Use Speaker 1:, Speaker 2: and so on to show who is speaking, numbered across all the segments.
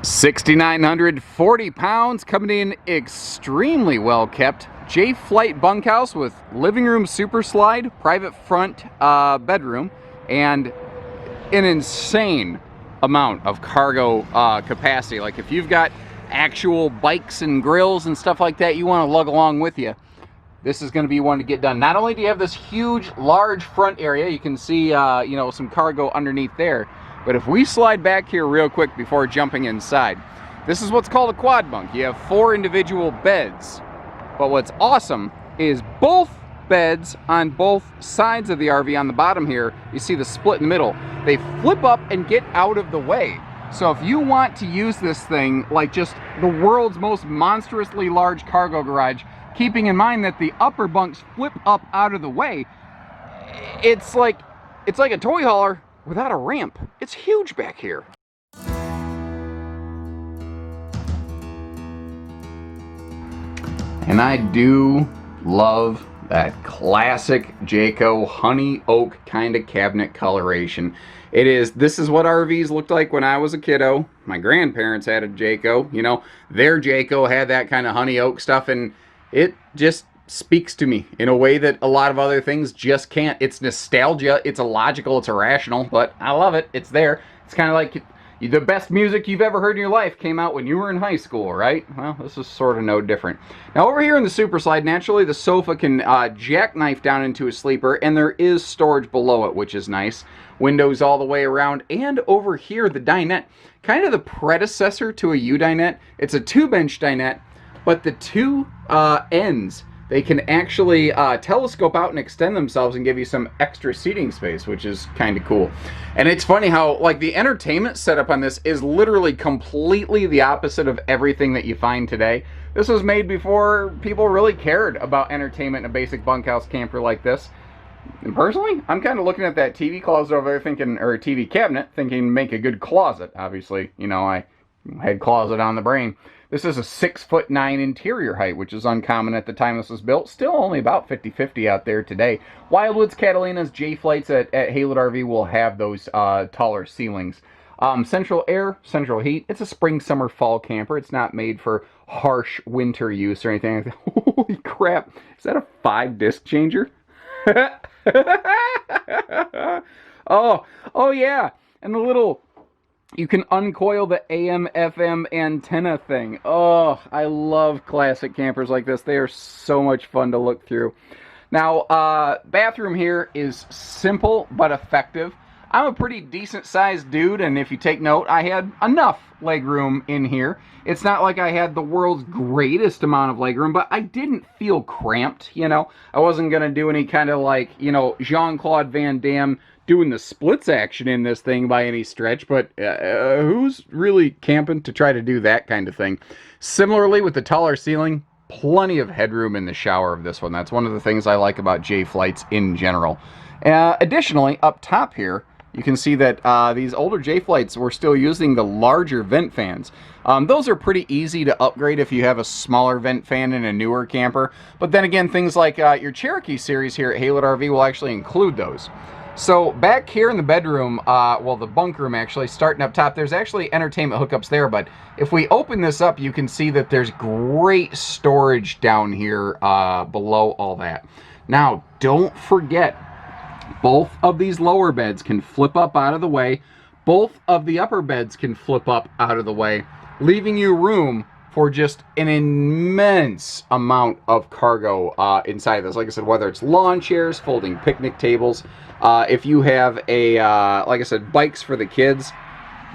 Speaker 1: 6,940 pounds, coming in extremely well kept. J-Flight bunkhouse with living room super slide, private front bedroom, and an insane amount of cargo capacity. Like if you've got actual bikes and grills and stuff like that you want to lug along with you, this is going to be one to get done. Not only do you have this huge, large front area, you can see you know, some cargo underneath there. But if we slide back here real quick before jumping inside, this is what's called a quad bunk. You have 4 individual beds. But what's awesome is both beds on both sides of the RV on the bottom here, you see the split in the middle, they flip up and get out of the way. So if you want to use this thing like just the world's most monstrously large cargo garage, keeping in mind that the upper bunks flip up out of the way, it's like a toy hauler without a ramp. It's huge back here. And I do love that classic Jayco honey oak kind of cabinet coloration. This is what RVs looked like when I was a kiddo. My grandparents had a Jayco, you know, their Jayco had that kind of honey oak stuff, and it just speaks to me in a way that a lot of other things just can't. It's nostalgia, it's illogical, it's irrational, but I love it. It's there. It's kind of like the best music you've ever heard in your life came out when you were in high school, right? Well, this is sort of no different. Now over here in the super slide, naturally the sofa can jackknife down into a sleeper, and there is storage below it, which is nice. Windows all the way around, and over here the dinette, kind of the predecessor to a U-dinette. It's a 2-bench dinette, but the two ends, they can actually telescope out and extend themselves and give you some extra seating space, which is kind of cool. And it's funny how, like, the entertainment setup on this is literally completely the opposite of everything that you find today. This was made before people really cared about entertainment in a basic bunkhouse camper like this. And personally, I'm kind of looking at that TV closet over there thinking, or a TV cabinet, thinking make a good closet. Obviously, you know, I had closet on the brain. This is a 6'9" interior height, which is uncommon at the time this was built. Still only about 50-50 out there today. Wildwoods, Catalinas, J-Flights at Haylett RV will have those taller ceilings. Central air, central heat. It's a spring, summer, fall camper. It's not made for harsh winter use or anything like that. Holy crap. Is that a 5-disc changer? oh yeah. And the little... you can uncoil the AM/FM antenna thing. Oh, I love classic campers like this. They are so much fun to look through. Now, bathroom here is simple but effective. I'm a pretty decent sized dude, and if you take note, I had enough legroom in here. It's not like I had the world's greatest amount of legroom, but I didn't feel cramped, you know. I wasn't going to do any kind of like, you know, Jean-Claude Van Damme doing the splits action in this thing by any stretch, but who's really camping to try to do that kind of thing? Similarly, with the taller ceiling, plenty of headroom in the shower of this one. That's one of the things I like about J-Flights in general. Additionally, up top here, you can see that these older J-Flights were still using the larger vent fans. Those are pretty easy to upgrade if you have a smaller vent fan in a newer camper. But then again, things like your Cherokee series here at Haylett RV will actually include those. So back here in the bedroom, well, the bunk room actually, starting up top, there's actually entertainment hookups there, but if we open this up, you can see that there's great storage down here below all that. Now, don't forget, both of these lower beds can flip up out of the way. Both of the upper beds can flip up out of the way, leaving you room for just an immense amount of cargo inside of this. Like I said, whether it's lawn chairs, folding picnic tables, if you have a, like I said, bikes for the kids,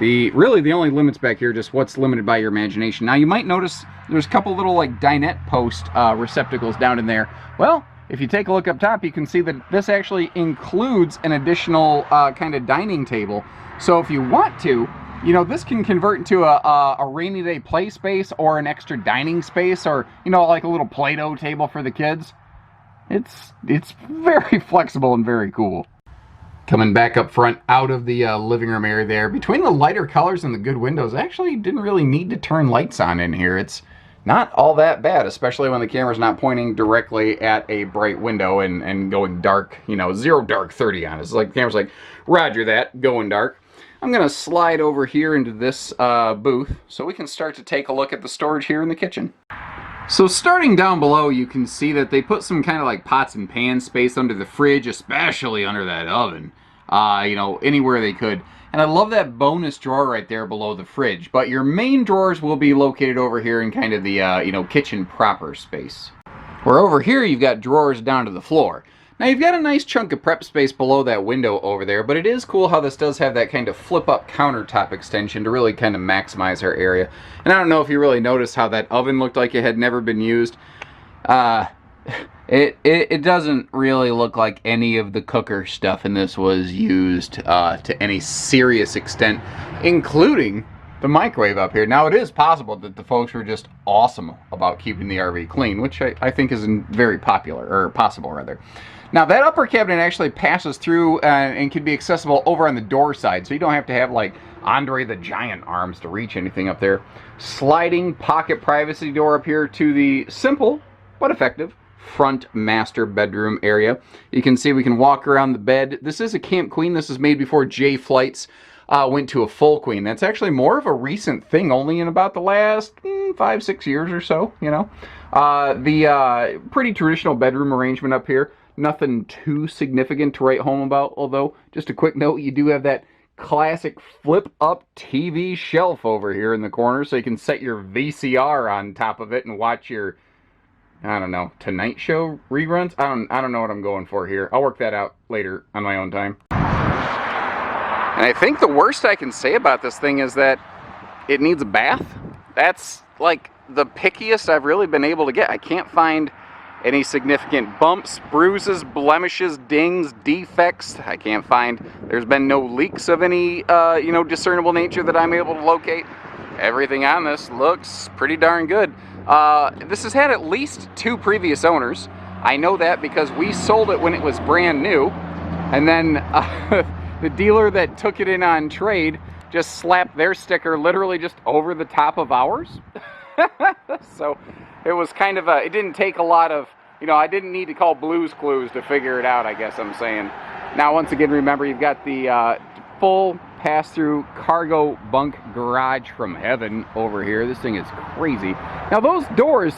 Speaker 1: really the only limits back here, just what's limited by your imagination. Now you might notice there's a couple little like dinette post receptacles down in there. Well, if you take a look up top, you can see that this actually includes an additional kind of dining table. So if you want to, you know, this can convert into a rainy day play space or an extra dining space, or, you know, like a little Play-Doh table for the kids. It's very flexible and very cool. Coming back up front out of the living room area there, between the lighter colors and the good windows, I actually didn't really need to turn lights on in here. It's not all that bad, especially when the camera's not pointing directly at a bright window and going dark, you know, 0 dark 30 on it. It's like the camera's like, roger that, going dark. I'm going to slide over here into this booth so we can start to take a look at the storage here in the kitchen. So starting down below, you can see that they put some kind of like pots and pans space under the fridge, especially under that oven, you know, anywhere they could. And I love that bonus drawer right there below the fridge. But your main drawers will be located over here in kind of the, you know, kitchen proper space. Where over here you've got drawers down to the floor. Now you've got a nice chunk of prep space below that window over there, but it is cool how this does have that kind of flip-up countertop extension to really kind of maximize our area. And I don't know if you really noticed how that oven looked like it had never been used. It doesn't really look like any of the cooker stuff in this was used to any serious extent, including the microwave up here. Now it is possible that the folks were just awesome about keeping the RV clean, which I think is very popular, or possible rather. Now that upper cabinet actually passes through and can be accessible over on the door side, so you don't have to have like Andre the Giant arms to reach anything up there. Sliding pocket privacy door up here to the simple but effective front master bedroom area. You can see we can walk around the bed. This is a Camp Queen. This is made before J Flights went to a full queen. That's actually more of a recent thing, only in about the last 5-6 years or so, you know. The pretty traditional bedroom arrangement up here. Nothing too significant to write home about, although, just a quick note, you do have that classic flip-up TV shelf over here in the corner, so you can set your VCR on top of it and watch your, I don't know, Tonight Show reruns? I don't know what I'm going for here. I'll work that out later on my own time. And I think the worst I can say about this thing is that it needs a bath. That's like the pickiest I've really been able to get. I can't find any significant bumps, bruises, blemishes, dings, defects. I can't find, there's been no leaks of any, you know, discernible nature that I'm able to locate. Everything on this looks pretty darn good. This has had at least 2 previous owners. I know that because we sold it when it was brand new, and then the dealer that took it in on trade just slapped their sticker literally just over the top of ours. So it was kind of it didn't take a lot of, you know, I didn't need to call Blues Clues to figure it out, I guess I'm saying. Now, once again, remember, you've got the full pass-through cargo bunk garage from heaven over here. This thing is crazy. Now, those doors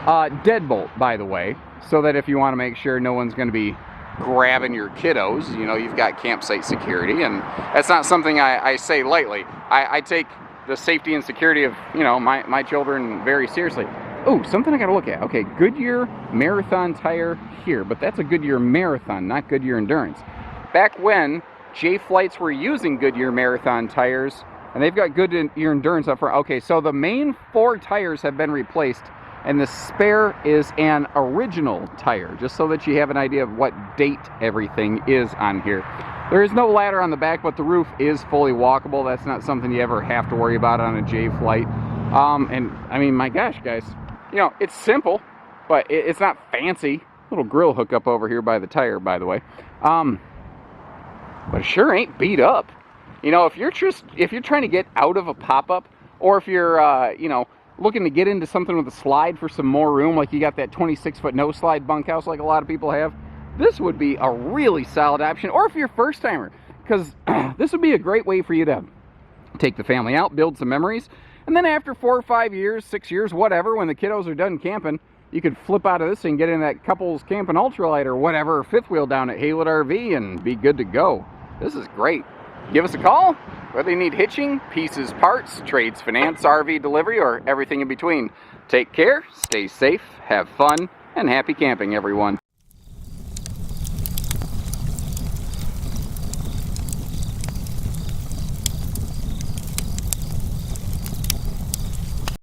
Speaker 1: deadbolt, by the way, so that if you want to make sure no one's going to be grabbing your kiddos, you know, you've got campsite security, and that's not something I say lightly. I take the safety and security of, you know, my children very seriously. Oh, something I gotta look at. Okay, Goodyear Marathon tire here, but that's a Goodyear Marathon, not Goodyear Endurance. Back when J Flights were using Goodyear Marathon tires, and they've got Goodyear Endurance up front. Okay, so the main 4 tires have been replaced, and the spare is an original tire, just so that you have an idea of what date everything is on here. There is no ladder on the back, but the roof is fully walkable. That's not something you ever have to worry about on a J Flight. And I mean, my gosh, guys, you know, it's simple, but it's not fancy. Little grill hookup over here by the tire, by the way. But it sure ain't beat up. You know, if you're trying to get out of a pop-up, or if you're, you know, looking to get into something with a slide for some more room, like you got that 26-foot no-slide bunkhouse like a lot of people have, this would be a really solid option. Or if you're a first-timer, because this would be a great way for you to take the family out, build some memories, and then after 4 or 5 years, 6 years, whatever, when the kiddos are done camping, you could flip out of this and get in that couples camping ultralight or whatever, fifth wheel down at Haylett RV and be good to go. This is great. Give us a call, whether you need hitching, pieces, parts, trades, finance, RV delivery, or everything in between. Take care, stay safe, have fun, and happy camping, everyone.